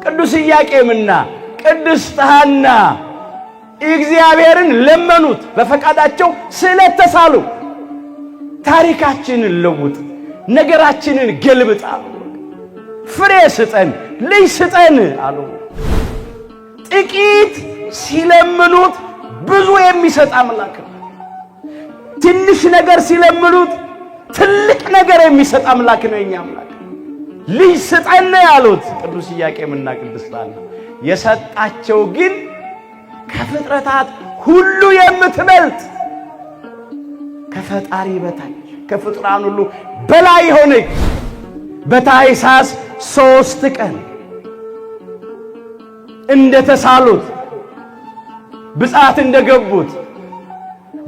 ቅዱስ ኢያቄምና ቅድስት ሐና እግዚአብሔርን ለመኑት በፈቃዳቸው ስለተሳሉ። ታሪካችንን ለውጥ፣ ነገራችንን ገልብጥ አሉ። ፍሬ ስጠን፣ ልጅ ስጠን አሉ። ጥቂት ሲለምኑት ብዙ የሚሰጥ አምላክ ነው። ትንሽ ነገር ሲለምኑት ትልቅ ነገር የሚሰጥ አምላክ ነው የኛ አምላክ። ልጅ ስጠን ያሉት ቅዱስ ኢያቄምና ቅድስት ሐና የሰጣቸው ግን ከፍጥረታት ሁሉ የምትበልጥ ከፈጣሪ በታች ከፍጥራን ሁሉ በላይ ሆነች። በታኅሳስ 3 ቀን እንደተሳሉት ብፅዓት እንደገቡት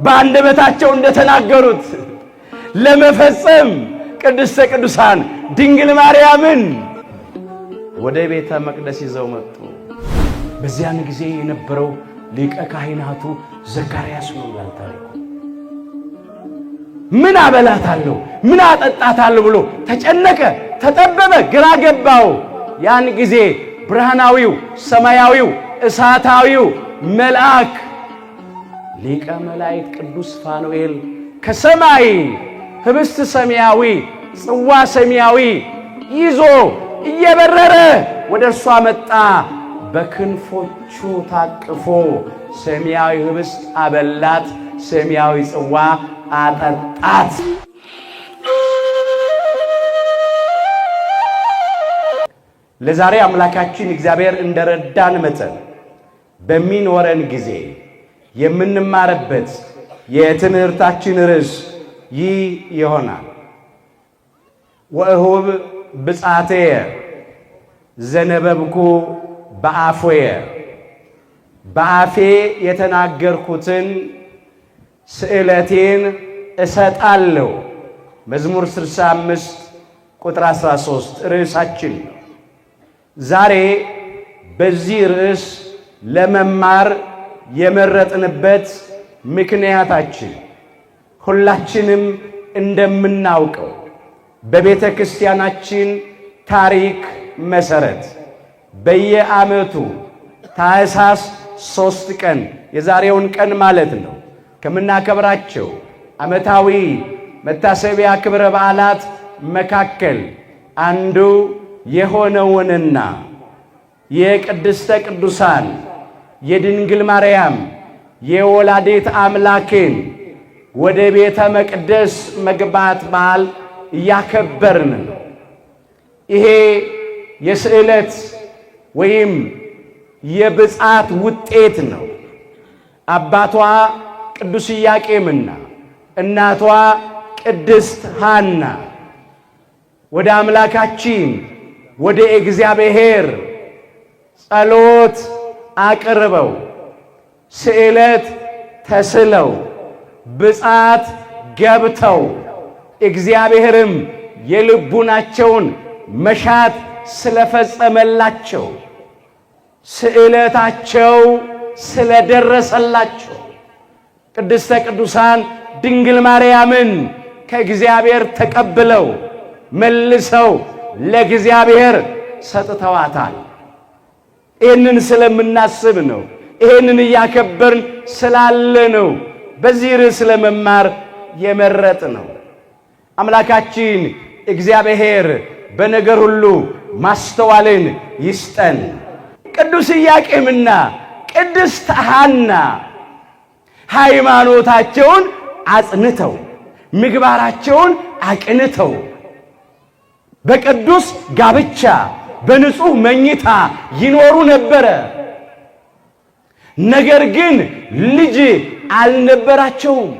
በአንደበታቸው እንደተናገሩት ለመፈጸም ቅድስተ ቅዱሳን ድንግል ማርያምን ወደ ቤተ መቅደስ ይዘው መጡ። በዚያን ጊዜ የነበረው ሊቀ ካህናቱ ዘካርያስ ነው ይላል ታሪኩ። ምን አበላታለሁ ምን አጠጣታለሁ ብሎ ተጨነቀ፣ ተጠበበ፣ ግራ ገባው። ያን ጊዜ ብርሃናዊው ሰማያዊው እሳታዊው መልአክ ሊቀ መላእክት ቅዱስ ፋኑኤል ከሰማይ ህብስት ሰማያዊ ጽዋ ሰማያዊ ይዞ እየበረረ ወደ እርሷ መጣ። በክንፎቹ ታቅፎ ሰማያዊ ህብስት አበላት፣ ሰማያዊ ጽዋ አጠጣት። ለዛሬ አምላካችን እግዚአብሔር እንደረዳን መጠን በሚኖረን ጊዜ የምንማርበት የትምህርታችን ርዕስ ይህ ይሆናል። ወእሁብ ብፅዓትየ ዘነበብኩ በአፎየ፣ በአፌ የተናገርኩትን ስዕለቴን እሰጣለሁ። መዝሙር 65 ቁጥር 13 ርዕሳችን ነው። ዛሬ በዚህ ርዕስ ለመማር የመረጥንበት ምክንያታችን ሁላችንም እንደምናውቀው በቤተ ክርስቲያናችን ታሪክ መሰረት በየዓመቱ ታኅሳስ 3 ቀን የዛሬውን ቀን ማለት ነው ከምናከብራቸው ዓመታዊ መታሰቢያ ክብረ በዓላት መካከል አንዱ የሆነውንና የቅድስተ ቅዱሳን የድንግል ማርያም የወላዲተ አምላክን ወደ ቤተ መቅደስ መግባት በዓል እያከበርን ነው። ይሄ የስዕለት ወይም የብፅዓት ውጤት ነው። አባቷ ቅዱስ ኢያቄምና እናቷ ቅድስት ሐና ወደ አምላካችን ወደ እግዚአብሔር ጸሎት አቅርበው ስዕለት ተስለው ብፅዓት ገብተው እግዚአብሔርም የልቡናቸውን መሻት ስለፈጸመላቸው ስዕለታቸው ስለደረሰላቸው ቅድስተ ቅዱሳን ድንግል ማርያምን ከእግዚአብሔር ተቀብለው መልሰው ለእግዚአብሔር ሰጥተዋታል። ይህንን ስለምናስብ ነው። ይህንን እያከበርን ስላለ ነው በዚህ ርዕስ ለመማር የመረጥ ነው። አምላካችን እግዚአብሔር በነገር ሁሉ ማስተዋልን ይስጠን። ቅዱስ ኢያቄምና ቅድስት ሐና ሃይማኖታቸውን አጽንተው ምግባራቸውን አቅንተው በቅዱስ ጋብቻ በንጹህ መኝታ ይኖሩ ነበረ። ነገር ግን ልጅ አልነበራቸውም።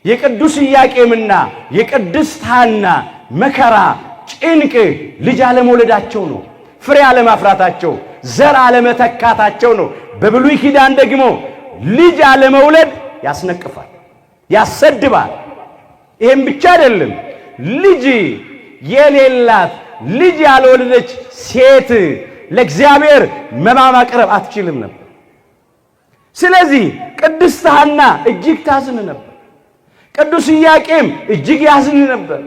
የቅዱስ ኢያቄምና የቅድስት ሐና መከራ ጭንቅ ልጅ አለመውለዳቸው ነው። ፍሬ አለማፍራታቸው፣ ዘር አለመተካታቸው ነው። በብሉይ ኪዳን ደግሞ ልጅ አለመውለድ ያስነቅፋል፣ ያሰድባል። ይሄም ብቻ አይደለም፣ ልጅ የሌላት ልጅ ያልወለደች ሴት ለእግዚአብሔር መባ ማቅረብ አትችልም ነበር። ስለዚህ ቅድስት ሐና እጅግ ታዝን ነበር፣ ቅዱስ ኢያቄም እጅግ ያዝን ነበር።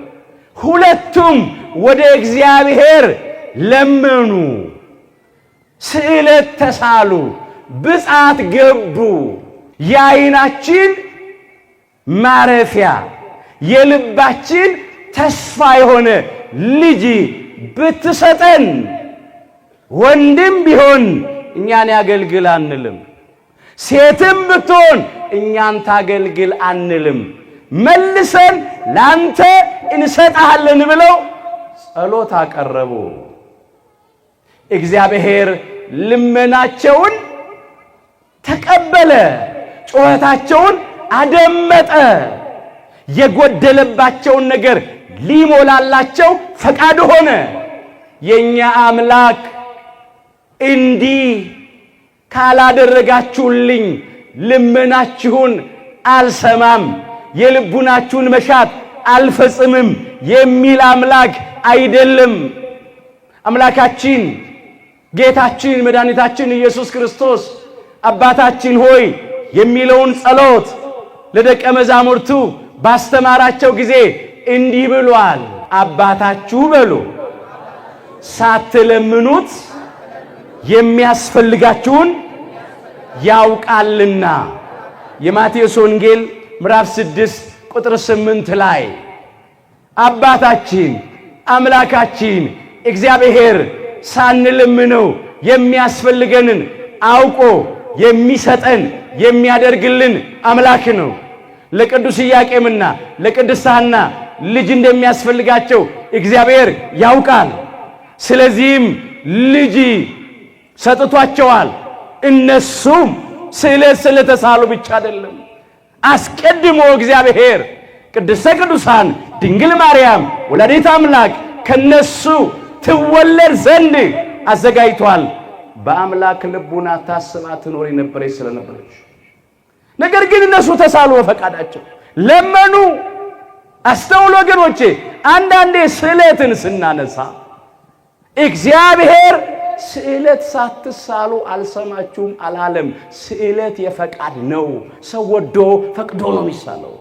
ሁለቱም ወደ እግዚአብሔር ለመኑ። ስዕለት ተሳሉ፣ ብጻት ገቡ። የዓይናችን ማረፊያ የልባችን ተስፋ የሆነ ልጅ ብትሰጠን ወንድም ቢሆን እኛን ያገልግል አንልም፣ ሴትም ብትሆን እኛን ታገልግል አንልም፣ መልሰን ላንተ እንሰጣለን ብለው ጸሎት አቀረቡ። እግዚአብሔር ልመናቸውን ተቀበለ፣ ጩኸታቸውን አደመጠ። የጎደለባቸውን ነገር ሊሞላላቸው ፈቃድ ሆነ። የኛ አምላክ እንዲህ ካላደረጋችሁልኝ ልመናችሁን አልሰማም፣ የልቡናችሁን መሻት አልፈጽምም የሚል አምላክ አይደለም። አምላካችን ጌታችን መድኃኒታችን ኢየሱስ ክርስቶስ አባታችን ሆይ የሚለውን ጸሎት ለደቀ መዛሙርቱ ባስተማራቸው ጊዜ እንዲህ ብሏል። አባታችሁ በሉ ሳትለምኑት የሚያስፈልጋችሁን ያውቃልና። የማቴዎስ ወንጌል ምዕራፍ 6 ቁጥር 8 ላይ አባታችን አምላካችን እግዚአብሔር ሳንለምነው የሚያስፈልገንን አውቆ የሚሰጠን የሚያደርግልን አምላክ ነው። ለቅዱስ ኢያቄምና ለቅድስት ሐና ልጅ እንደሚያስፈልጋቸው እግዚአብሔር ያውቃል። ስለዚህም ልጅ ሰጥቷቸዋል። እነሱም ስዕለት ስለተሳሉ ብቻ አይደለም፣ አስቀድሞ እግዚአብሔር ቅድስተ ቅዱሳን ድንግል ማርያም ወላዲተ አምላክ ከነሱ ትወለድ ዘንድ አዘጋጅቷል። በአምላክ ልቡና ታስባ ትኖር የነበረች ስለነበረች፣ ነገር ግን እነሱ ተሳሉ በፈቃዳቸው ለመኑ። አስተውሎ ወገኖቼ፣ አንዳንዴ ስዕለትን ስናነሳ እግዚአብሔር ስዕለት ሳትሳሉ አልሰማችሁም አላለም። ስዕለት የፈቃድ ነው። ሰው ወዶ ፈቅዶ ነው የሚሳለው።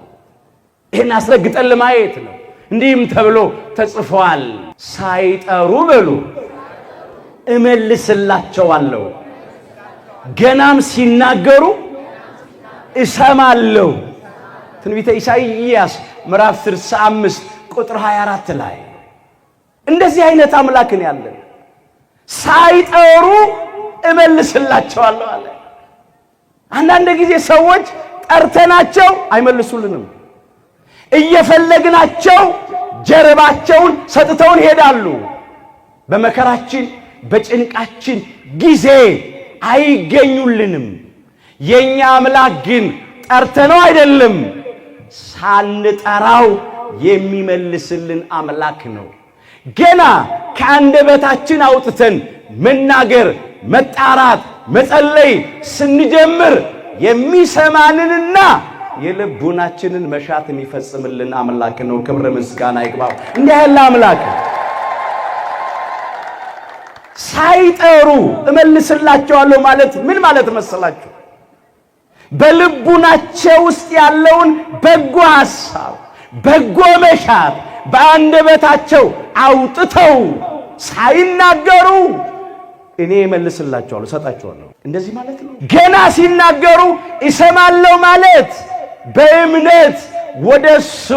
ይህን አስረግጠን ለማየት ነው። እንዲህም ተብሎ ተጽፏል፣ ሳይጠሩ በሉ እመልስላቸዋለሁ፣ ገናም ሲናገሩ እሰማለሁ። ትንቢተ ኢሳይያስ ምዕራፍ 65 ቁጥር 24 ላይ እንደዚህ አይነት አምላክን ያለን ሳይጠሩ እመልስላቸዋለሁ አለ። አንዳንድ ጊዜ ሰዎች ጠርተናቸው አይመልሱልንም። እየፈለግናቸው ጀርባቸውን ሰጥተውን ይሄዳሉ። በመከራችን በጭንቃችን ጊዜ አይገኙልንም። የኛ አምላክ ግን ጠርተነው አይደለም፣ ሳንጠራው የሚመልስልን አምላክ ነው። ገና ከአንደበታችን አውጥተን መናገር፣ መጣራት፣ መጸለይ ስንጀምር የሚሰማንንና የልቡናችንን መሻት የሚፈጽምልን አምላክ ነው። ክብር ምስጋና ይግባው። እንዲህ ያለ አምላክ ሳይጠሩ እመልስላቸዋለሁ ማለት ምን ማለት መሰላችሁ? በልቡናቸው ውስጥ ያለውን በጎ ሐሳብ፣ በጎ መሻት በአንደበታቸው አውጥተው ሳይናገሩ እኔ እመልስላቸዋለሁ፣ እሰጣቸዋለሁ። እንደዚህ ማለት ነው። ገና ሲናገሩ እሰማለሁ ማለት በእምነት ወደሱ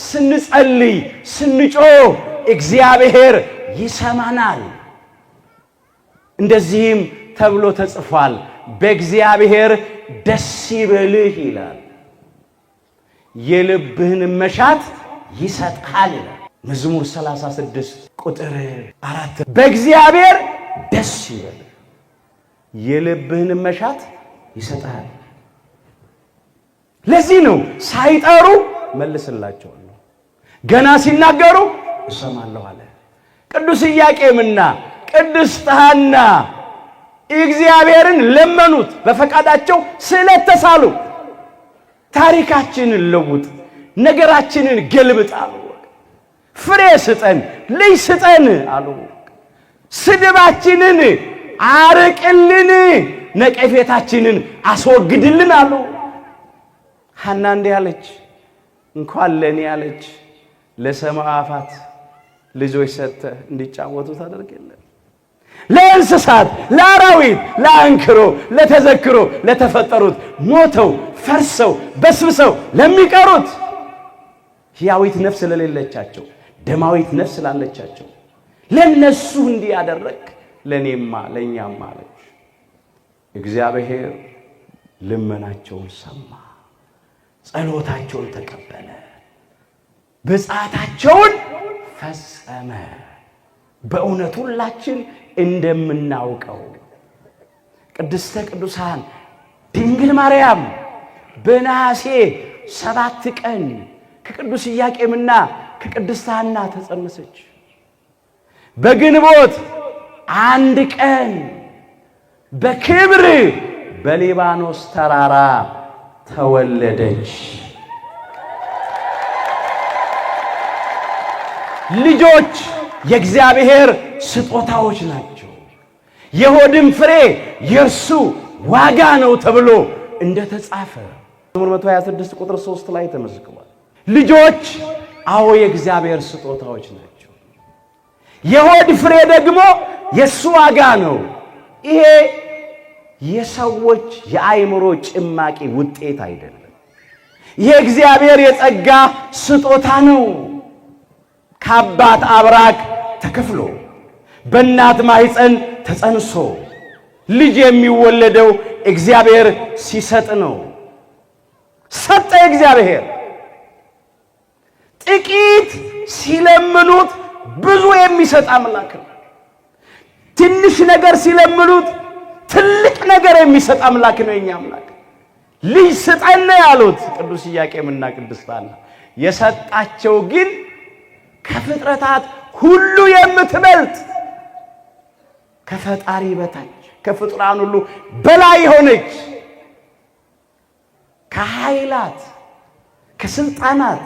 ስንጸልይ ስንጮህ እግዚአብሔር ይሰማናል። እንደዚህም ተብሎ ተጽፏል፣ በእግዚአብሔር ደስ ይበልህ ይላል፣ የልብህን መሻት ይሰጣል ይላል። መዝሙር 36 ቁጥር 4 በእግዚአብሔር ደስ ይበልህ የልብህን መሻት ይሰጣል። ለዚህ ነው ሳይጠሩ መልስላቸዋለሁ፣ ገና ሲናገሩ እሰማለሁ አለ። ቅዱስ ኢያቄምና ቅድስት ሐና እግዚአብሔርን ለመኑት፣ በፈቃዳቸው ስዕለት ተሳሉ። ታሪካችንን ለውጥ፣ ነገራችንን ገልብጥ አሉ። ፍሬ ስጠን፣ ልጅ ስጠን አሉ። ስድባችንን አርቅልን፣ ነቀፌታችንን አስወግድልን አሉ። ሐና እንዲህ አለች፣ እንኳን ለእኔ አለች ለሰማይ አዕዋፋት ልጆች ሰጥተህ እንዲጫወቱ ታደርግ የለም። ለእንስሳት፣ ለአራዊት፣ ለአንክሮ፣ ለተዘክሮ ለተፈጠሩት ሞተው ፈርሰው በስብሰው ለሚቀሩት ሕያዊት ነፍስ ለሌለቻቸው ደማዊት ነፍስ ላለቻቸው ለነሱ እንዲህ ያደረግ ለኔማ ለኛም አለች። እግዚአብሔር ልመናቸውን ሰማ፣ ጸሎታቸውን ተቀበለ፣ ብፅዓታቸውን ፈጸመ። በእውነት ሁላችን እንደምናውቀው ቅድስተ ቅዱሳን ድንግል ማርያም በነሐሴ 7 ቀን ከቅዱስ ኢያቄምና ከቅድስት ሐና ተጸነሰች። በግንቦት 1 ቀን በክብር በሊባኖስ ተራራ ተወለደች። ልጆች የእግዚአብሔር ስጦታዎች ናቸው፣ የሆድም ፍሬ የእርሱ ዋጋ ነው ተብሎ እንደተጻፈ መዝሙር 126 ቁጥር 3 ላይ ተመዝግቧል። ልጆች አዎ የእግዚአብሔር ስጦታዎች ናቸው፣ የሆድ ፍሬ ደግሞ የእሱ ዋጋ ነው። ይሄ የሰዎች የአእምሮ ጭማቂ ውጤት አይደለም። ይሄ እግዚአብሔር የጸጋ ስጦታ ነው። ከአባት አብራክ ተከፍሎ በእናት ማኅፀን ተጸንሶ ልጅ የሚወለደው እግዚአብሔር ሲሰጥ ነው። ሰጠ እግዚአብሔር። ጥቂት ሲለምኑት ብዙ የሚሰጥ አምላክ ነው። ትንሽ ነገር ሲለምኑት ትልቅ ነገር የሚሰጥ አምላክ ነው። የኛ አምላክ ልጅ ስጠን ያሉት ቅዱስ ኢያቄምና ቅድስት ሐና የሰጣቸው ግን ከፍጥረታት ሁሉ የምትበልጥ ከፈጣሪ በታች ከፍጡራን ሁሉ በላይ ሆነች ከኃይላት ከስልጣናት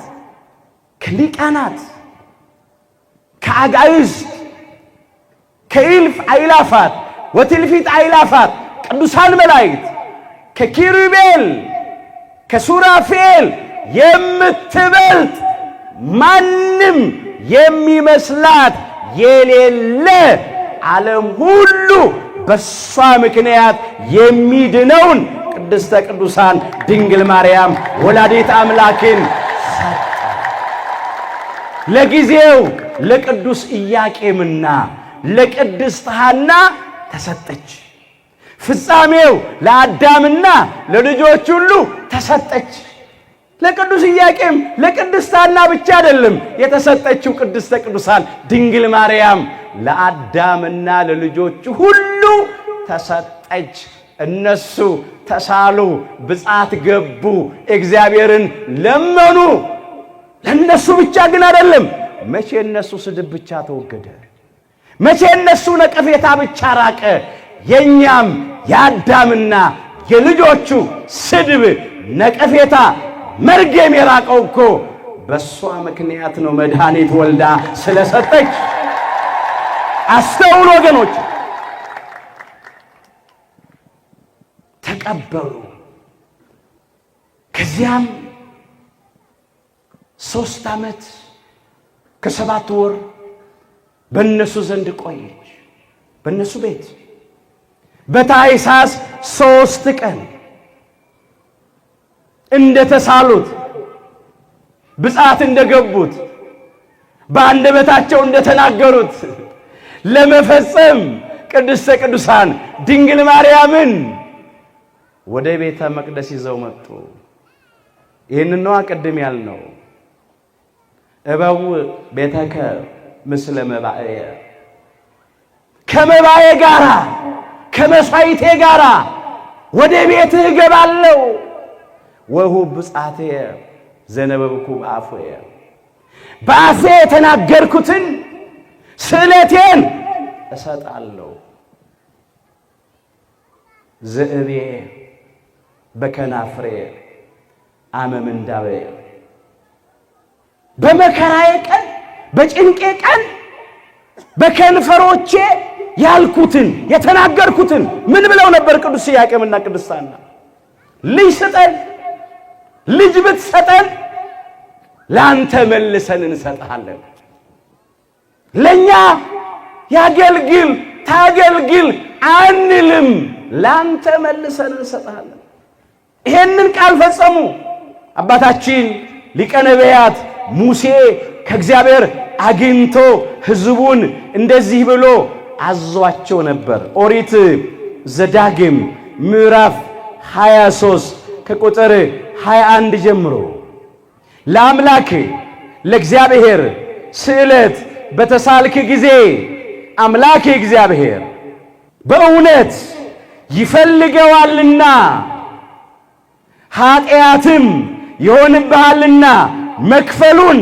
ከሊቃናት ከአጋዕዝት ከእልፍ አእላፋት ወትእልፊት አእላፋት ቅዱሳን መላእክት ከኪሩቤል ከሱራፌል የምትበልጥ ማንም የሚመስላት የሌለ ዓለም ሁሉ በሷ ምክንያት የሚድነውን ቅድስተ ቅዱሳን ድንግል ማርያም ወላዲት አምላክን ሰጠ። ለጊዜው ለቅዱስ ኢያቄምና ለቅድስት ሐና ተሰጠች። ፍጻሜው ለአዳምና ለልጆች ሁሉ ተሰጠች። ለቅዱስ ኢያቄም ለቅድስት ሐና ብቻ አይደለም የተሰጠችው ቅድስተ ቅዱሳን ድንግል ማርያም ለአዳምና ለልጆቹ ሁሉ ተሰጠች። እነሱ ተሳሉ፣ ብፅዓት ገቡ፣ እግዚአብሔርን ለመኑ። ለነሱ ብቻ ግን አይደለም። መቼ እነሱ ስድብ ብቻ ተወገደ? መቼ እነሱ ነቀፌታ ብቻ ራቀ? የኛም የአዳምና የልጆቹ ስድብ፣ ነቀፌታ፣ መርገም የራቀው እኮ በሷ ምክንያት ነው። መድኃኒት ወልዳ ስለሰጠች። አስተውሉ ወገኖች፣ ተቀበሉ። ከዚያም 3 ዓመት ከ7 ወር በእነሱ ዘንድ ቆየች። በእነሱ ቤት በታኅሳስ 3 ቀን እንደተሳሉት ብፅዓት እንደገቡት በአንደበታቸው እንደተናገሩት ለመፈጸም ቅድስተ ቅዱሳን ድንግል ማርያምን ወደ ቤተ መቅደስ ይዘው መጡ። ይህንን ነው ቅድም ያልነው እበው ቤተከ ምስለ መባእየ፣ ከመባዬ ጋራ ከመሥዋዕቴ ጋራ ወደ ቤትህ እገባለሁ። ወሁብ ብፅዓትየ ዘነበብኩ በአፍየ፣ በአፌ የተናገርኩትን ስእለቴን እሰጣለሁ። ዝእቤ በከናፍሬ አመ ምንዳቤየ፣ በመከራዬ ቀን በጭንቄ ቀን በከንፈሮቼ ያልኩትን የተናገርኩትን ምን ብለው ነበር ቅዱስ ኢያቄምና ቅድስት ሐና? ልጅ ስጠን፣ ልጅ ብትሰጠን ለአንተ መልሰን እንሰጥሃለን። ለኛ ያገልግል ታገልግል አንልም፣ ላንተ መልሰን እንሰጣለን። ይሄንን ቃል ፈጸሙ። አባታችን ሊቀ ነቢያት ሙሴ ከእግዚአብሔር አግኝቶ ሕዝቡን እንደዚህ ብሎ አዟቸው ነበር። ኦሪት ዘዳግም ምዕራፍ 23 ከቁጥር 21 ጀምሮ ለአምላክ ለእግዚአብሔር ስዕለት በተሳልክ ጊዜ አምላክ እግዚአብሔር በእውነት ይፈልገዋልና ኃጢአትም ይሆንብሃልና መክፈሉን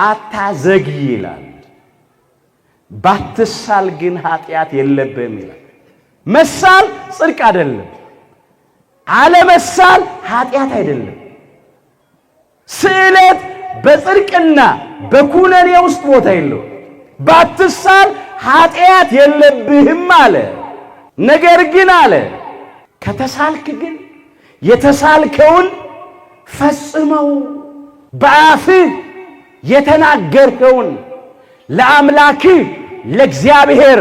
አታዘግይ ይላል። ባትሳል ግን ኃጢአት የለብህም ይላል። መሳል ጽድቅ አይደለም፣ አለመሳል ኃጢአት አይደለም። ስዕለት በጽድቅና በኩነኔ ውስጥ ቦታ የለው። ባትሳል ኃጢአት የለብህም አለ። ነገር ግን አለ ከተሳልክ ግን የተሳልከውን ፈጽመው። በአፍህ የተናገርከውን ለአምላክህ ለእግዚአብሔር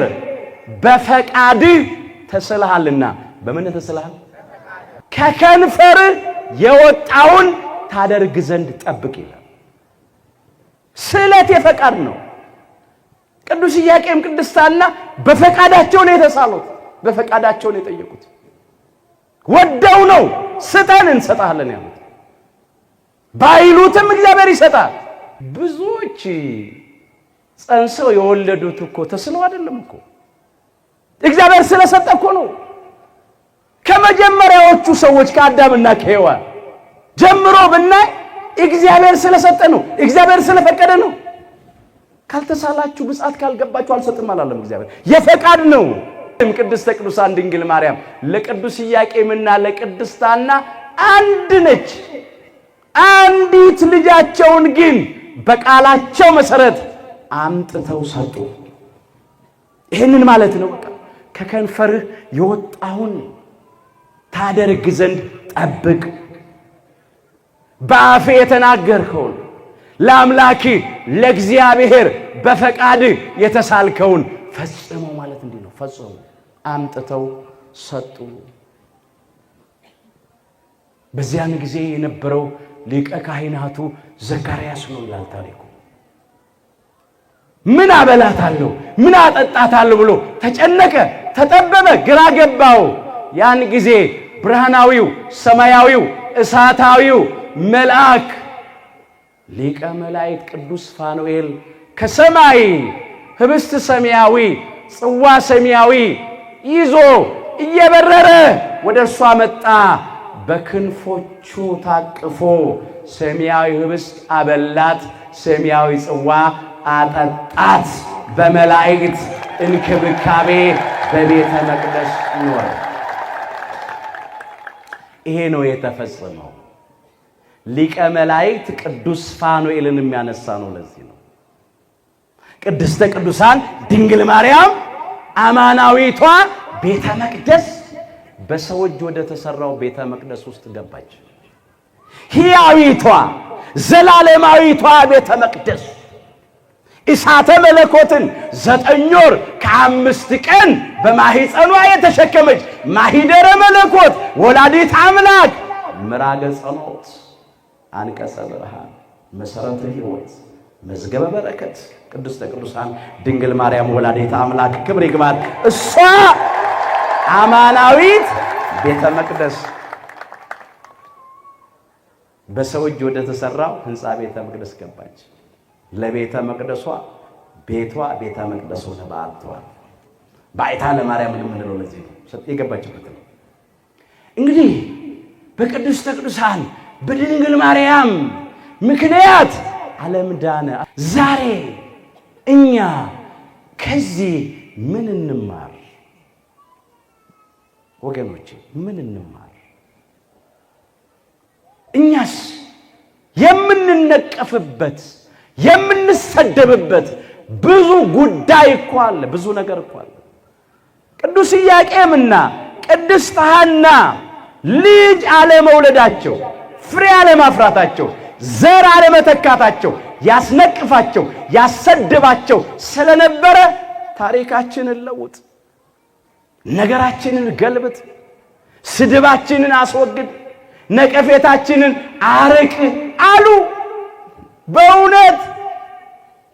በፈቃድህ ተስለሃልና። በምን ተስለሃል? ከከንፈርህ የወጣውን ታደርግ ዘንድ ጠብቅ ይላል። ስዕለት የፈቃድ ነው። ቅዱስ ኢያቄም ቅድስት ሐና በፈቃዳቸው ነው የተሳሉት፣ በፈቃዳቸው ነው የጠየቁት። ወደው ነው ስጠን እንሰጣለን ያሉት። ባይሉትም እግዚአብሔር ይሰጣል። ብዙዎች ጸንሰው የወለዱት እኮ ተስለው አይደለም እኮ እግዚአብሔር ስለሰጠ እኮ ነው። ከመጀመሪያዎቹ ሰዎች ከአዳምና ከሔዋን ጀምሮ ብናይ እግዚአብሔር ስለሰጠ ነው፣ እግዚአብሔር ስለፈቀደ ነው። ካልተሳላችሁ ብጻት ካልገባችሁ አልሰጥም አላለም እግዚአብሔር። የፈቃድ ነው። ቅድስተ ቅዱሳን ድንግል ማርያም ለቅዱስ ኢያቄምና ለቅድስት ሐና አንድ ነች። አንዲት ልጃቸውን ግን በቃላቸው መሰረት አምጥተው ሰጡ። ይህንን ማለት ነው በቃ ከከንፈርህ የወጣውን ታደርግ ዘንድ ጠብቅ። በአፍ የተናገርከውን ለአምላክ ለእግዚአብሔር በፈቃድህ የተሳልከውን ፈጽሙ ማለት እንዲህ ነው። ፈጽሙ። አምጥተው ሰጡ። በዚያን ጊዜ የነበረው ሊቀ ካህናቱ ዘካርያስ ነው ይላል ታሪኩ። ምን አበላታለሁ ምን አጠጣታለሁ ብሎ ተጨነቀ፣ ተጠበበ፣ ግራ ገባው። ያን ጊዜ ብርሃናዊው ሰማያዊው እሳታዊው መልአክ ሊቀ መላእክት ቅዱስ ፋኑኤል ከሰማይ ህብስት ሰማያዊ ጽዋ ሰማያዊ ይዞ እየበረረ ወደ እርሷ መጣ። በክንፎቹ ታቅፎ ሰማያዊ ህብስት አበላት፣ ሰማያዊ ጽዋ አጠጣት። በመላእክት እንክብካቤ በቤተ መቅደስ ኖረ። ይሄ ነው የተፈጸመው። ሊቀ መላእክት ቅዱስ ፋኑኤልን የሚያነሳ ነው። ለዚህ ነው ቅድስተ ቅዱሳን ድንግል ማርያም አማናዊቷ ቤተ መቅደስ በሰው እጅ ወደ ተሰራው ቤተ መቅደስ ውስጥ ገባች። ሕያዊቷ ዘላለማዊቷ ቤተ መቅደስ እሳተ መለኮትን 9 ወር ከ5 ቀን በማህፀኗ የተሸከመች ማሂደረ መለኮት ወላዲት አምላክ ምራገ ጸሎት አንቀጸ ብርሃን መሰረተ ሕይወት መዝገበ በረከት ቅድስተ ቅዱሳን ድንግል ማርያም ወላዲት አምላክ ክብር ይግባት። እሷ አማናዊት ቤተ መቅደስ በሰው እጅ ወደ ተሰራው ህንፃ ቤተ መቅደስ ገባች። ለቤተ መቅደሷ ቤቷ ቤተ መቅደሱ ተባቷል። ባይታ ለማርያም የምንለው ለዚህ ነው የገባችበት ነው። እንግዲህ በቅድስተ ቅዱሳን በድንግል ማርያም ምክንያት ዓለም ዳነ። ዛሬ እኛ ከዚህ ምን እንማር ወገኖቼ? ምን እንማር? እኛስ የምንነቀፍበት የምንሰደብበት ብዙ ጉዳይ እኮ አለ፣ ብዙ ነገር እኮ አለ። ቅዱስ ኢያቄምና ቅድስት ሐና ልጅ አለመውለዳቸው፣ ፍሬ አለማፍራታቸው፣ ዘር አለመተካታቸው ያስነቅፋቸው ያሰደባቸው ስለነበረ ታሪካችንን ለውጥ ነገራችንን ገልብጥ፣ ስድባችንን አስወግድ፣ ነቀፌታችንን አርቅ አሉ። በእውነት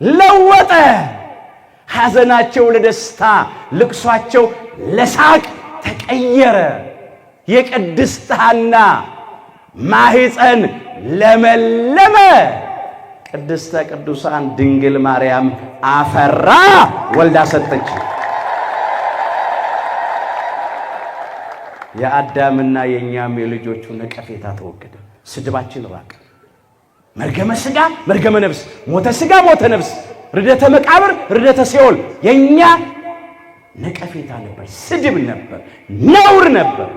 ለወጠ። ሐዘናቸው ለደስታ፣ ልቅሷቸው ለሳቅ ተቀየረ። የቅድስት ሐና ማኅፀን ለመለመ። ቅድስተ ቅዱሳን ድንግል ማርያም አፈራ፣ ወልዳ ሰጠች። የአዳምና የኛም የልጆቹ ነቀፌታ ተወገደ። ስድባችን ራቀ። መርገመ ሥጋ መርገመ ነፍስ፣ ሞተ ሥጋ ሞተ ነፍስ፣ ርደተ መቃብር ርደተ ሲኦል የኛ ነቀፌታ ነበር፣ ስድብ ነበር፣ ነውር ነበር።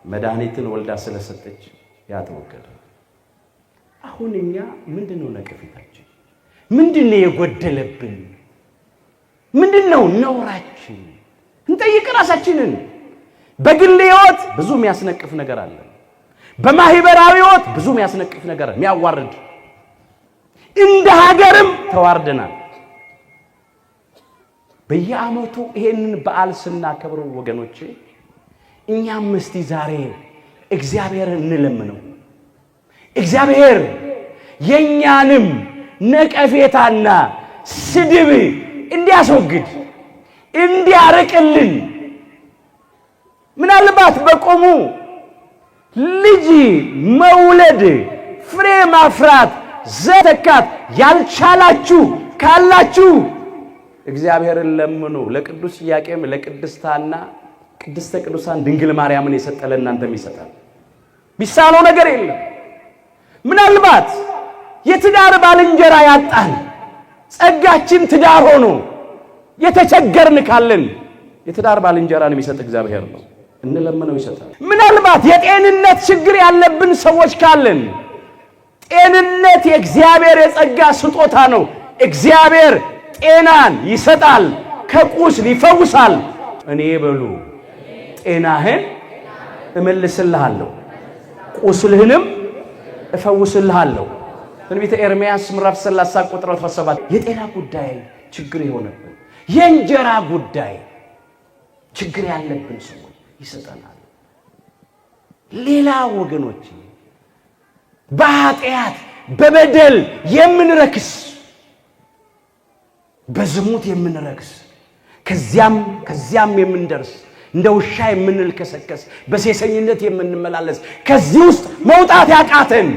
መድኃኒትን ወልዳ ስለሰጠች ያ ተወገደ። አሁን እኛ ምንድነው ነቀፌታችን? ምንድነው የጎደለብን? ምንድነው ነውራችን? እንጠይቅ ራሳችንን። በግል ሕይወት ብዙ የሚያስነቅፍ ነገር አለ። በማህበራዊ ሕይወት ብዙ የሚያስነቅፍ ነገር የሚያዋርድ፣ እንደ ሀገርም ተዋርደናል። በየዓመቱ ይሄንን በዓል ስናከብር ወገኖቼ እኛም እስቲ ዛሬ እግዚአብሔርን እንለምነው። እግዚአብሔር የኛንም ነቀፌታና ስድብ እንዲያስወግድ እንዲያርቅልን። ምናልባት በቆሙ ልጅ መውለድ ፍሬ ማፍራት ዘተካት ያልቻላችሁ ካላችሁ እግዚአብሔርን ለምኑ። ለቅዱስ ኢያቄም ለቅድስት ሐና ቅድስተ ቅዱሳን ድንግል ማርያምን የሰጠ ለእናንተም ይሰጣል። ቢሳነው ነገር የለም። ምናልባት የትዳር ባልንጀራ ያጣን ጸጋችን ትዳር ሆኖ የተቸገርን ካለን የትዳር ባልንጀራን የሚሰጥ እግዚአብሔር ነው። እንለምነው ይሰጣል። ምናልባት የጤንነት ችግር ያለብን ሰዎች ካለን ጤንነት የእግዚአብሔር የጸጋ ስጦታ ነው። እግዚአብሔር ጤናን ይሰጣል፣ ከቁስል ይፈውሳል። እኔ በሉ ጤናህን እመልስልሃለሁ፣ ቁስልህንም እፈውስልሃለሁ። ትንቢተ ኤርምያስ ምዕራፍ 30 ቁጥር 17 የጤና ጉዳይ ችግር የሆነብን የእንጀራ ጉዳይ ችግር ያለብን ሰዎች ይሰጠናል። ሌላ ወገኖች በኃጢአት በበደል የምንረክስ በዝሙት የምንረክስ ከዚያም የምንደርስ እንደ ውሻ የምንልከሰከስ በሴሰኝነት የምንመላለስ ከዚህ ውስጥ መውጣት ያቃተን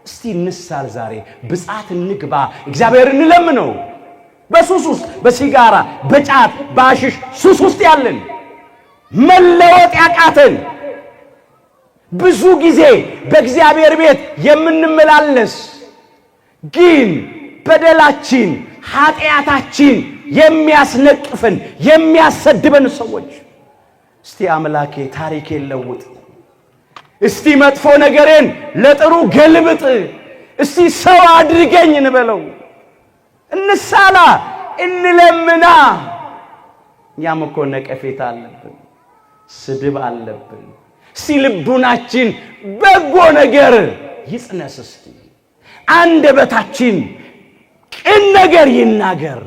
እስቲ እንሳል። ዛሬ ብጻት እንግባ፣ እግዚአብሔር እንለምነው። በሱስ ውስጥ በሲጋራ በጫት በአሽሽ ሱስ ውስጥ ያለን መለወጥ ያቃተን ብዙ ጊዜ በእግዚአብሔር ቤት የምንመላለስ ግን በደላችን ኃጢአታችን የሚያስነቅፈን የሚያሰድበን ሰዎች እስቲ አምላኬ ታሪኬን ለውጥ፣ እስቲ መጥፎ ነገሬን ለጥሩ ገልብጥ፣ እስቲ ሰው አድርገኝ እንበለው። እንሳላ፣ እንለምና። እኛም እኮ ነቀፌታ አለብን፣ ስድብ አለብን። እስቲ ልቡናችን በጎ ነገር ይጽነስ። እስቲ አንደበታችን ቅን ነገር ይናገር።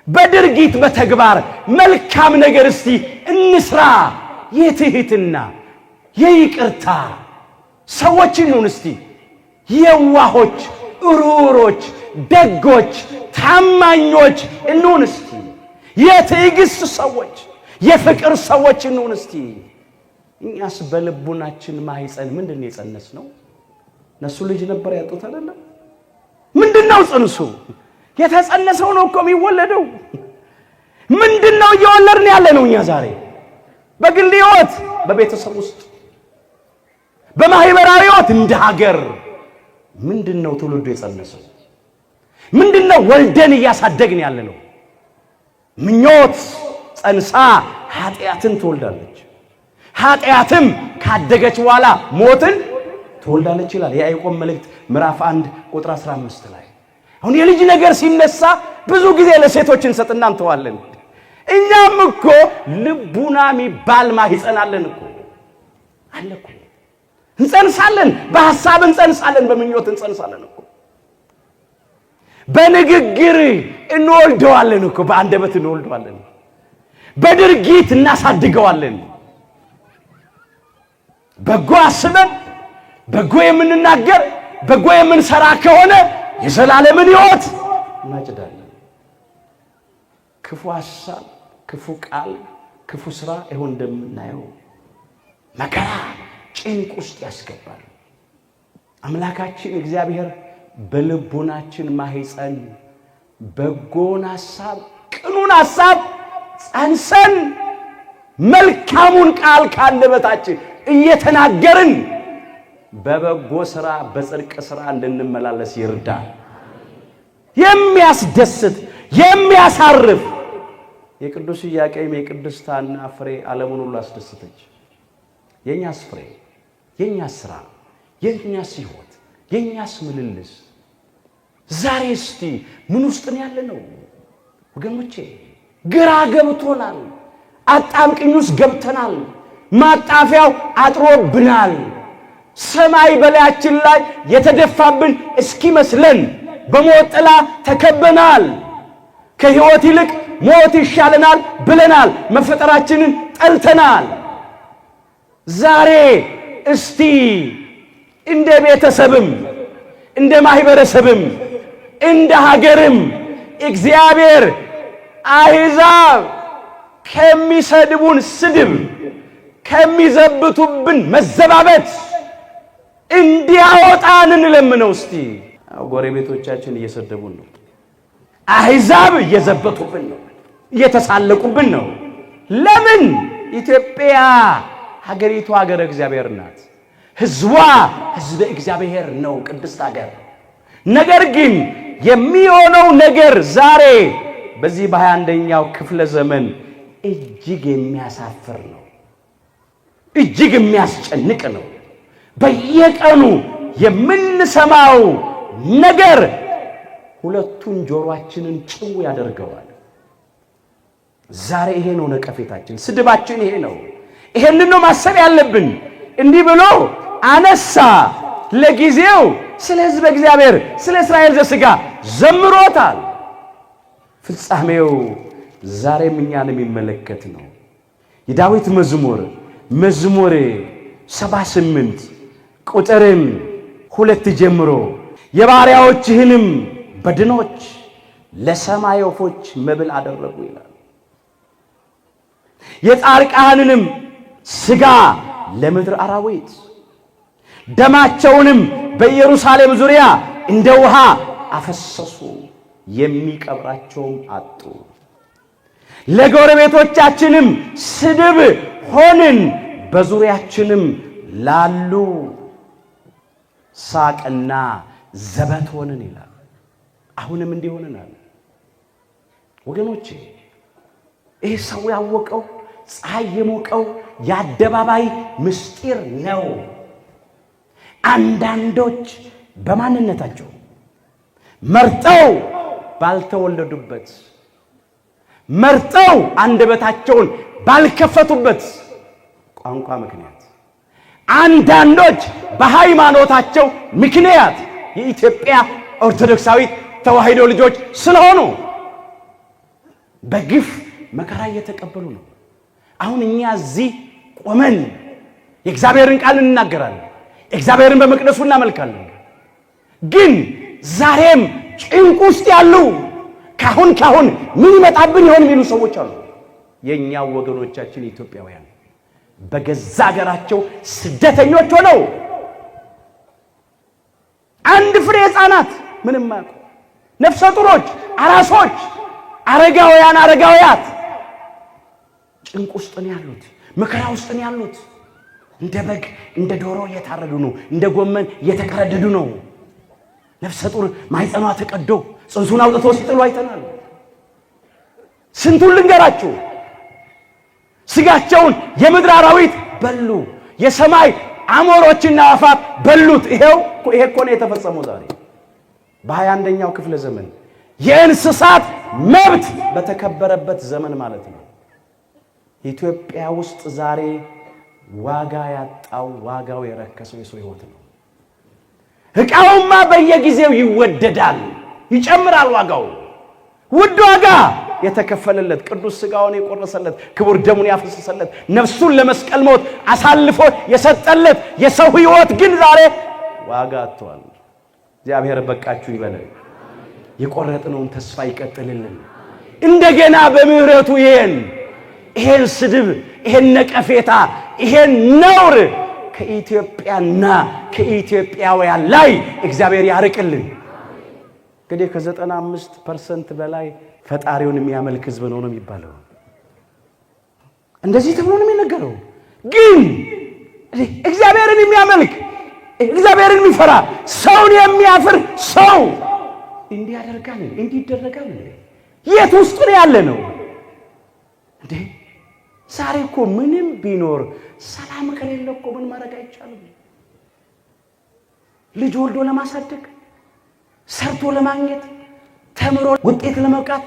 በድርጊት በተግባር መልካም ነገር እስቲ እንስራ። የትህትና የይቅርታ ሰዎች እንሁን። እስቲ የዋሆች፣ ሩሮች፣ ደጎች፣ ታማኞች እንሁን። እስቲ የትዕግስት ሰዎች፣ የፍቅር ሰዎች እንሁን። እስቲ እኛስ በልቡናችን ማህፀን ምንድነው የጸነስነው? እነሱ ልጅ ነበር ያጡት አይደለም? ምንድነው ጽንሱ? የተጸነሰው ነው እኮ የሚወለደው። ምንድነው እየወለድን ያለ ነው? እኛ ዛሬ በግል ሕይወት፣ በቤተሰብ ውስጥ፣ በማህበራዊ ሕይወት፣ እንደ ሀገር ምንድነው ትውልዱ የጸነሰው? ምንድነው ወልደን እያሳደግን ያለ ነው? ምኞት ጸንሳ ኃጢአትን ትወልዳለች፣ ኃጢአትም ካደገች በኋላ ሞትን ትወልዳለች ይላል የያዕቆብ መልእክት ምዕራፍ 1 ቁጥር 15 ላይ። አሁን የልጅ ነገር ሲነሳ ብዙ ጊዜ ለሴቶች እንሰጥና እንተዋለን። እኛም እኮ ልቡና የሚባል ማህፀን አለን እኮ አለ እኮ። እንጸንሳለን፣ በሐሳብ እንጸንሳለን፣ በምኞት እንጸንሳለን እኮ። በንግግር እንወልደዋለን እኮ፣ በአንደበት እንወልደዋለን። በድርጊት እናሳድገዋለን። በጎ አስበን በጎ የምንናገር በጎ የምንሰራ ከሆነ የዘላለምን ሕይወት እናጭዳለን። ክፉ ሐሳብ፣ ክፉ ቃል፣ ክፉ ሥራ ይሁን እንደምናየው መከራ ጭንቅ ውስጥ ያስገባል። አምላካችን እግዚአብሔር በልቦናችን ማህፀን በጎን ሐሳብ ቅኑን ሐሳብ ጸንሰን መልካሙን ቃል ካንደበታችን እየተናገርን በበጎ ሥራ በጽድቅ ሥራ እንድንመላለስ ይርዳል። የሚያስደስት የሚያሳርፍ የቅዱስ ኢያቄም የቅድስት ሐና ፍሬ ዓለሙን ሁሉ አስደሰተች። የኛስ ፍሬ፣ የኛስ ሥራ፣ የኛስ ሕይወት፣ የኛስ ምልልስ ዛሬ እስቲ ምን ውስጥ ነው ያለነው? ወገኖቼ ግራ ገብቶናል። አጣብቂኝ ውስጥ ገብተናል። ማጣፊያው አጥሮብናል። ሰማይ በላያችን ላይ የተደፋብን እስኪመስለን በሞት ጥላ ተከበናል። ከሕይወት ይልቅ ሞት ይሻለናል ብለናል። መፈጠራችንን ጠልተናል። ዛሬ እስቲ እንደ ቤተሰብም እንደ ማህበረሰብም እንደ ሀገርም እግዚአብሔር አሕዛብ ከሚሰድቡን ስድብ ከሚዘብቱብን መዘባበት እንዲያወጣን እንለምነው። እስቲ ጎረቤቶቻችን እየሰደቡን ነው። አሕዛብ እየዘበቱብን ነው፣ እየተሳለቁብን ነው። ለምን? ኢትዮጵያ ሀገሪቱ ሀገረ እግዚአብሔር ናት። ሕዝቧ ሕዝበ እግዚአብሔር ነው፣ ቅድስት ሀገር። ነገር ግን የሚሆነው ነገር ዛሬ በዚህ በ21ኛው ክፍለ ዘመን እጅግ የሚያሳፍር ነው፣ እጅግ የሚያስጨንቅ ነው። በየቀኑ የምንሰማው ነገር ሁለቱን ጆሮአችንን ጭው ያደርገዋል። ዛሬ ይሄ ነው ነቀፌታችን፣ ስድባችን ይሄ ነው። ይሄንን ነው ማሰብ ያለብን። እንዲህ ብሎ አነሳ። ለጊዜው ስለ ሕዝበ እግዚአብሔር ስለ እስራኤል ዘሥጋ ዘምሮታል። ፍጻሜው ዛሬም እኛን የሚመለከት ነው። የዳዊት መዝሙር 78 ቁጥርም 2 ጀምሮ የባሪያዎችህንም በድኖች ለሰማይ ወፎች መብል አደረጉ ይላል። የጻድቃንንም ሥጋ ለምድር አራዊት፣ ደማቸውንም በኢየሩሳሌም ዙሪያ እንደ ውሃ አፈሰሱ፣ የሚቀብራቸውም አጡ። ለጎረቤቶቻችንም ስድብ ሆንን፣ በዙሪያችንም ላሉ ሳቅና ዘበት ሆንን ይላል። አሁንም እንዲህ ሆነናል ወገኖቼ። ይህ ሰው ያወቀው ፀሐይ የሞቀው የአደባባይ ምስጢር ነው። አንዳንዶች በማንነታቸው መርጠው ባልተወለዱበት፣ መርጠው አንደበታቸውን ባልከፈቱበት ቋንቋ ምክንያት፣ አንዳንዶች በሃይማኖታቸው ምክንያት የኢትዮጵያ ኦርቶዶክሳዊት ተዋሕዶ ልጆች ስለሆኑ በግፍ መከራ እየተቀበሉ ነው። አሁን እኛ እዚህ ቆመን የእግዚአብሔርን ቃል እንናገራለን፣ እግዚአብሔርን በመቅደሱ እናመልካለን። ግን ዛሬም ጭንቅ ውስጥ ያሉ ካሁን ምን ይመጣብን ይሆን የሚሉ ሰዎች አሉ። የኛው ወገኖቻችን ኢትዮጵያውያን በገዛ ሀገራቸው ስደተኞች ሆነው አንድ ፍሬ ሕፃናት ምንም ማቁ፣ ነፍሰ ጡሮች፣ አራሶች፣ አረጋውያት ጭንቅ ውስጥ ነው ያሉት፣ መከራ ውስጥ ነው ያሉት። እንደ በግ እንደ ዶሮ እየታረዱ ነው፣ እንደ ጎመን እየተቀረደዱ ነው። ነፍሰ ጡር ማይጸኗ ተቀዶ ጽንሱን አውጥቶ ሲጥሉ አይተናል። ስንቱን ልንገራችሁ። ስጋቸውን የምድር አራዊት በሉ፣ የሰማይ አሞሮችና አዕዋፋት በሉት። ይሄ እኮ ነው የተፈጸመው ዛሬ በ21ኛው ክፍለ ዘመን የእንስሳት መብት በተከበረበት ዘመን ማለት ነው። ኢትዮጵያ ውስጥ ዛሬ ዋጋ ያጣው ዋጋው የረከሰው የሰው ሕይወት ነው። ዕቃውማ በየጊዜው ይወደዳል፣ ይጨምራል ዋጋው። ውድ ዋጋ የተከፈለለት ቅዱስ ሥጋውን የቆረሰለት ክቡር ደሙን ያፈሰሰለት ነፍሱን ለመስቀል ሞት አሳልፎ የሰጠለት የሰው ሕይወት ግን ዛሬ ዋጋ አጥቷል። እግዚአብሔር በቃችሁ ይበለን። የቆረጥነውን ተስፋ ይቀጥልልን። እንደገና በምህረቱ ይሄን ስድብ፣ ይሄን ነቀፌታ፣ ይሄን ነውር ከኢትዮጵያና ከኢትዮጵያውያን ላይ እግዚአብሔር ያርቅልን። እንግዲህ ከ95% በላይ ፈጣሪውን የሚያመልክ ሕዝብ ነው የሚባለው። እንደዚህ ተብሎ ነው የሚነገረው። ግን እግዚአብሔርን የሚያመልክ እግዚአብሔርን የሚፈራ ሰውን የሚያፍር ሰው እንዲህ ያደርጋል፣ እንዲህ ይደረጋል። የት ውስጥ ነው ያለ ነው እንዴ? ዛሬ እኮ ምንም ቢኖር ሰላም ከሌለ እኮ ምን ማድረግ አይቻልም። ልጅ ወልዶ ለማሳደግ፣ ሰርቶ ለማግኘት፣ ተምሮ ውጤት ለመብቃት፣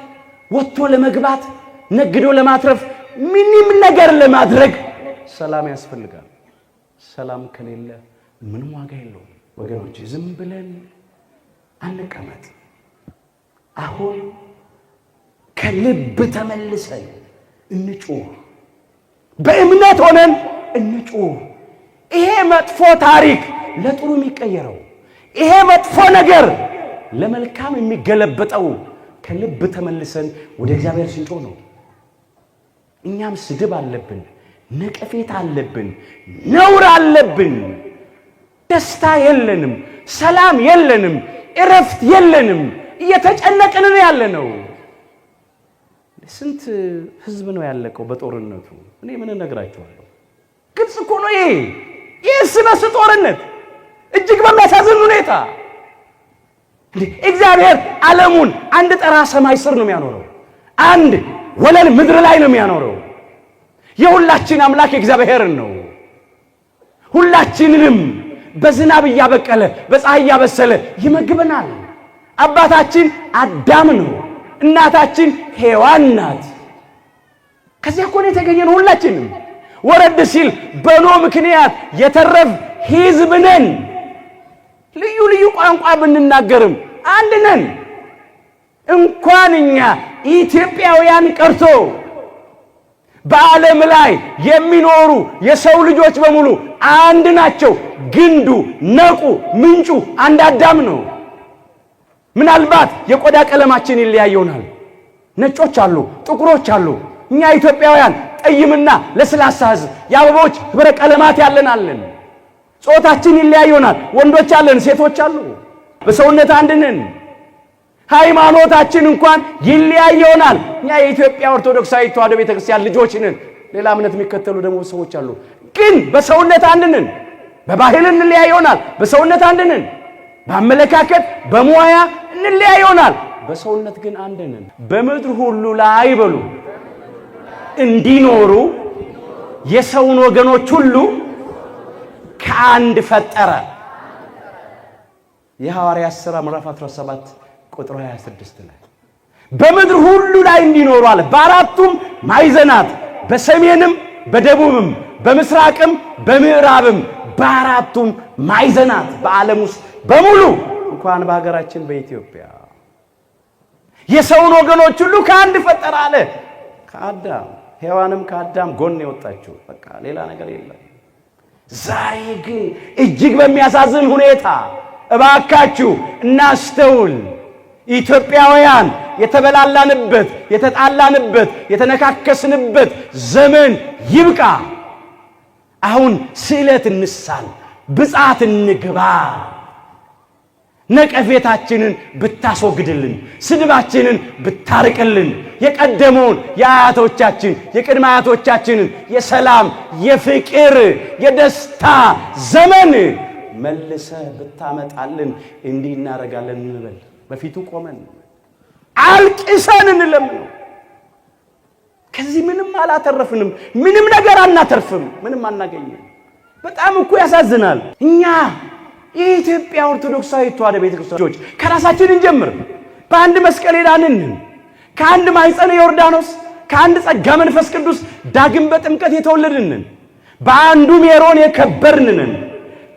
ወጥቶ ለመግባት፣ ነግዶ ለማትረፍ፣ ምንም ነገር ለማድረግ ሰላም ያስፈልጋል። ሰላም ከሌለ ምንም ዋጋ የለውም። ወገኖች ዝም ብለን አንቀመጥ። አሁን ከልብ ተመልሰን እንጩህ፣ በእምነት ሆነን እንጩህ። ይሄ መጥፎ ታሪክ ለጥሩ የሚቀየረው፣ ይሄ መጥፎ ነገር ለመልካም የሚገለበጠው ከልብ ተመልሰን ወደ እግዚአብሔር ስንጮህ ነው። እኛም ስድብ አለብን፣ ነቀፌታ አለብን፣ ነውር አለብን። ደስታ የለንም፣ ሰላም የለንም፣ እረፍት የለንም። እየተጨነቅን ያለነው። ስንት ህዝብ ነው ያለቀው በጦርነቱ? እኔ ምን እነግራችኋለሁ? ግልጽ እኮ ነው። ይሄ የእርስ በርስ ጦርነት እጅግ በሚያሳዝን ሁኔታ እግዚአብሔር ዓለሙን አንድ ጠራ ሰማይ ስር ነው የሚያኖረው፣ አንድ ወለል ምድር ላይ ነው የሚያኖረው። የሁላችን አምላክ እግዚአብሔር ነው። ሁላችንንም በዝናብ እያበቀለ በፀሐይ እያበሰለ ይመግበናል። አባታችን አዳም ነው፣ እናታችን ሔዋን ናት። ከዚያ እኮ ነው የተገኘነው ሁላችንም። ወረድ ሲል በኖህ ምክንያት የተረፍ ሕዝብ ነን። ልዩ ልዩ ቋንቋ ብንናገርም አንድ ነን። እንኳን እኛ ኢትዮጵያውያን ቀርቶ በዓለም ላይ የሚኖሩ የሰው ልጆች በሙሉ አንድ ናቸው። ግንዱ፣ ነቁ፣ ምንጩ አንድ አዳም ነው። ምናልባት የቆዳ ቀለማችን ይለያይ ይሆናል። ነጮች አሉ፣ ጥቁሮች አሉ። እኛ ኢትዮጵያውያን ጠይምና ለስላሳ ሕዝብ፣ የአበቦች ህብረ ቀለማት ያለን አለን። ጾታችን ይለያይ ይሆናል። ወንዶች አለን፣ ሴቶች አሉ። በሰውነት አንድ ነን። ሃይማኖታችን እንኳን ይለያይ ይሆናል። እኛ የኢትዮጵያ ኦርቶዶክሳዊት ተዋሕዶ ቤተክርስቲያን ልጆች ነን። ሌላ እምነት የሚከተሉ ደግሞ ሰዎች አሉ። ግን በሰውነት አንድ ነን። በባህል እንለያይ ይሆናል። በሰውነት አንድ ነን። በአመለካከት በሙያ እንለያይ ይሆናል። በሰውነት ግን አንድ ነን። በምድር ሁሉ ላይ በሉ እንዲኖሩ የሰውን ወገኖች ሁሉ ከአንድ ፈጠረ። የሐዋርያት ሥራ ምዕራፍ 17 ቁጥር 26 ላይ በምድር ሁሉ ላይ እንዲኖሩ አለ። በአራቱም ማዕዘናት፣ በሰሜንም በደቡብም በምስራቅም በምዕራብም በአራቱም ማዕዘናት በዓለም ውስጥ በሙሉ እንኳን በሀገራችን በኢትዮጵያ የሰውን ወገኖች ሁሉ ከአንድ ፈጠረ አለ። ከአዳም ሔዋንም ከአዳም ጎን የወጣችው በቃ ሌላ ነገር የለም። ዛሬ ግን እጅግ በሚያሳዝን ሁኔታ እባካችሁ እናስተውል። ኢትዮጵያውያን የተበላላንበት፣ የተጣላንበት፣ የተነካከስንበት ዘመን ይብቃ። አሁን ስዕለት እንሳል፣ ብጻት እንግባ። ነቀፌታችንን ብታስወግድልን፣ ስድባችንን ብታርቅልን፣ የቀደመውን የአያቶቻችን የቅድመ አያቶቻችንን የሰላም የፍቅር የደስታ ዘመን መልሰ ብታመጣልን እንዲህ እናደርጋለን እንበል። በፊቱ ቆመን አልቅሰን እንለምነው። ከዚህ ምንም አላተረፍንም፣ ምንም ነገር አናተርፍም፣ ምንም አናገኝም። በጣም እኮ ያሳዝናል። እኛ የኢትዮጵያ ኦርቶዶክሳዊት ተዋሕዶ ቤተክርስቲያኖች ከራሳችን እንጀምር። በአንድ መስቀል ሄዳንን፣ ከአንድ ማኅፀነ ዮርዳኖስ፣ ከአንድ ጸጋ መንፈስ ቅዱስ ዳግም በጥምቀት የተወለድንን፣ በአንዱ ሜሮን የከበርንን፣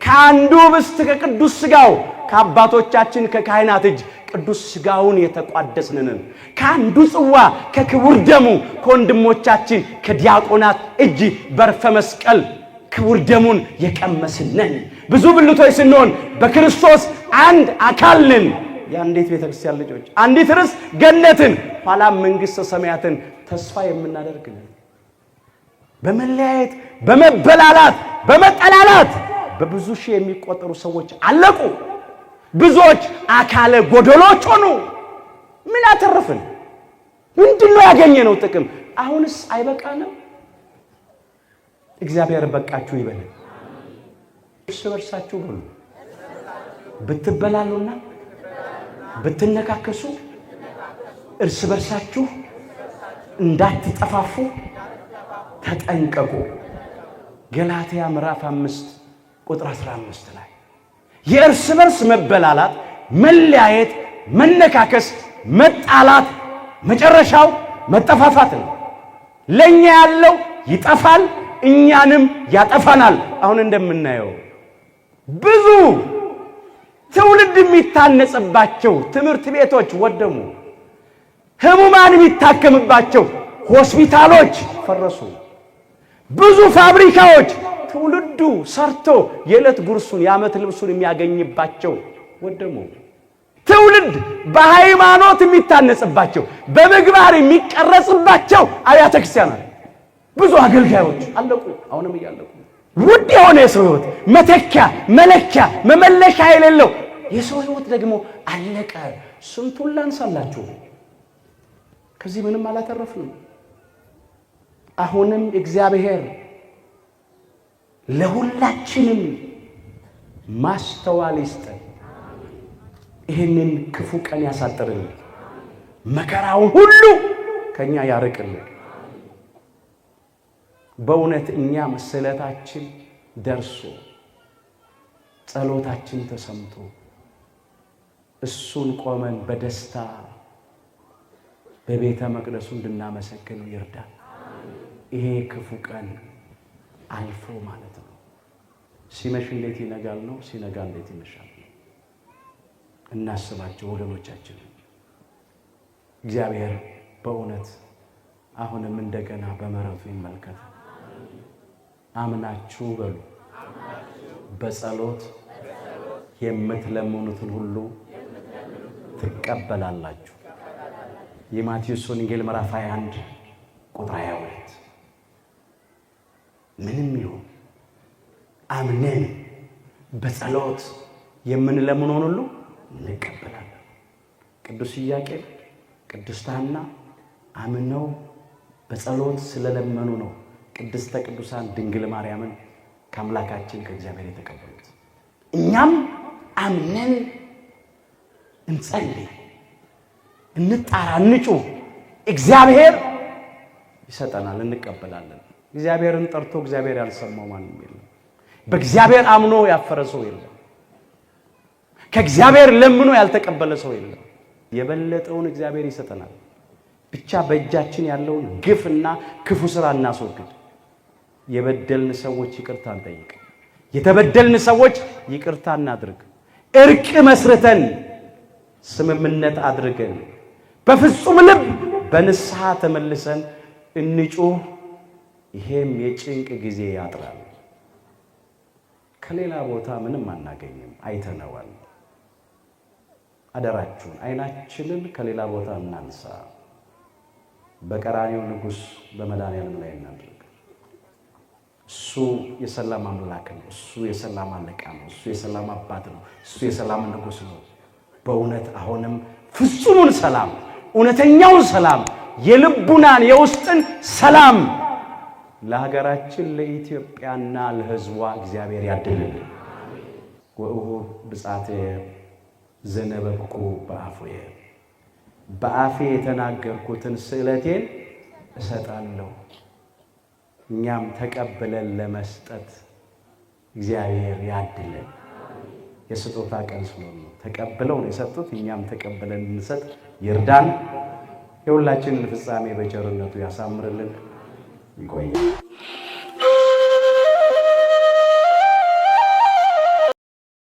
ከአንዱ ኅብስት ከቅዱስ ሥጋው ከአባቶቻችን ከካህናት እጅ ቅዱስ ሥጋውን የተቋደስንን ከአንዱ ጽዋ ከክቡር ደሙ ከወንድሞቻችን ከዲያቆናት እጅ በርፈ መስቀል ክቡር ደሙን የቀመስንን ብዙ ብልቶች ስንሆን በክርስቶስ አንድ አካል ነን። የአንዲት ቤተክርስቲያን ልጆች አንዲት ርስ ገነትን ኋላም መንግሥተ ሰማያትን ተስፋ የምናደርግ ነን። በመለያየት በመበላላት በመጠላላት በብዙ ሺህ የሚቆጠሩ ሰዎች አለቁ። ብዙዎች አካለ ጎደሎች ሆኑ። ምን አተረፍን? ምንድነው ያገኘነው ጥቅም? አሁንስ አይበቃንም? እግዚአብሔር በቃችሁ ይበል። እርስ በርሳችሁ ሁሉ ብትበላሉና ብትነካከሱ እርስ በርሳችሁ እንዳትጠፋፉ ተጠንቀቁ። ገላትያ ምዕራፍ 5 ቁጥር 15 ላይ የእርስ በርስ መበላላት፣ መለያየት፣ መነካከስ፣ መጣላት መጨረሻው መጠፋፋት ነው። ለኛ ያለው ይጠፋል፣ እኛንም ያጠፋናል። አሁን እንደምናየው ብዙ ትውልድ የሚታነጽባቸው ትምህርት ቤቶች ወደሙ። ህሙማን የሚታከምባቸው ሆስፒታሎች ፈረሱ። ብዙ ፋብሪካዎች ትውልዱ ሰርቶ የዕለት ጉርሱን የዓመት ልብሱን የሚያገኝባቸው ወደሙ። ትውልድ በሃይማኖት የሚታነጽባቸው በምግባር የሚቀረጽባቸው አብያተ ክርስቲያናት ብዙ አገልጋዮች አለቁ። አሁንም እያለቁ ውድ የሆነ የሰው ሕይወት መተኪያ መለኪያ መመለሻ የሌለው የሰው ሕይወት ደግሞ አለቀ። ስንቱን ላንሳላችሁ? ከዚህ ምንም አላተረፍንም። አሁንም እግዚአብሔር ለሁላችንም ማስተዋል ይስጠን። ይህንን ክፉ ቀን ያሳጥርልን፣ መከራውን ሁሉ ከኛ ያርቅልን። በእውነት እኛም ስለታችን ደርሶ ጸሎታችን ተሰምቶ እሱን ቆመን በደስታ በቤተ መቅደሱ እንድናመሰግነው ይርዳል። ይሄ ክፉ ቀን አልፎ ማለት ነው። ሲመሽ እንዴት ይነጋል ነው፣ ሲነጋ እንዴት ይመሻል። እናስባቸው ወገኖቻችን። እግዚአብሔር በእውነት አሁንም እንደገና በመረቱ ይመልከት። አምናችሁ በሉ። በጸሎት የምትለምኑትን ሁሉ ትቀበላላችሁ። የማቴዎስ ወንጌል ምዕራፍ 21 ቁጥር 22። ምንም ይሁን አምነን በጸሎት የምንለምነውን ሁሉ እንቀበላለን። ቅዱስ ኢያቄም፣ ቅድስት ሐና አምነው በጸሎት ስለለመኑ ነው ቅድስተ ቅዱሳን ድንግል ማርያምን ከአምላካችን ከእግዚአብሔር የተቀበሉት። እኛም አምነን እንጸልይ፣ እንጣራ፣ እንጩህ። እግዚአብሔር ይሰጠናል፣ እንቀበላለን። እግዚአብሔርን ጠርቶ እግዚአብሔር ያልሰማው ማንም የለም። በእግዚአብሔር አምኖ ያፈረ ሰው የለም። ከእግዚአብሔር ለምኖ ያልተቀበለ ሰው የለም። የበለጠውን እግዚአብሔር ይሰጠናል። ብቻ በእጃችን ያለውን ግፍና ክፉ ስራ እናስወግድ። የበደልን ሰዎች ይቅርታ እንጠይቅ። የተበደልን ሰዎች ይቅርታ እናድርግ። እርቅ መስርተን ስምምነት አድርገን በፍጹም ልብ በንስሐ ተመልሰን እንጩህ። ይሄም የጭንቅ ጊዜ ያጥራል። ከሌላ ቦታ ምንም አናገኝም፣ አይተነዋል። አደራችሁን አይናችንን ከሌላ ቦታ እናንሳ። በቀራንዮው ንጉሥ በመድኃኒዓለም ላይ እናድርግ። እሱ የሰላም አምላክ ነው። እሱ የሰላም አለቃ ነው። እሱ የሰላም አባት ነው። እሱ የሰላም ንጉሥ ነው። በእውነት አሁንም ፍጹሙን ሰላም፣ እውነተኛውን ሰላም፣ የልቡናን የውስጥን ሰላም ለሀገራችን ለኢትዮጵያና ለሕዝቧ እግዚአብሔር ያድልልን። ወእሁ ብጻቴ ዘነበብኩ በአፉየ፣ በአፌ የተናገርኩትን ስዕለቴን እሰጣለሁ። እኛም ተቀብለን ለመስጠት እግዚአብሔር ያድልን። የስጦታ ቀን ስለሆነ ተቀብለው ነው የሰጡት። እኛም ተቀብለን እንሰጥ ይርዳን። የሁላችንን ፍጻሜ በቸርነቱ ያሳምርልን። ይቆያል።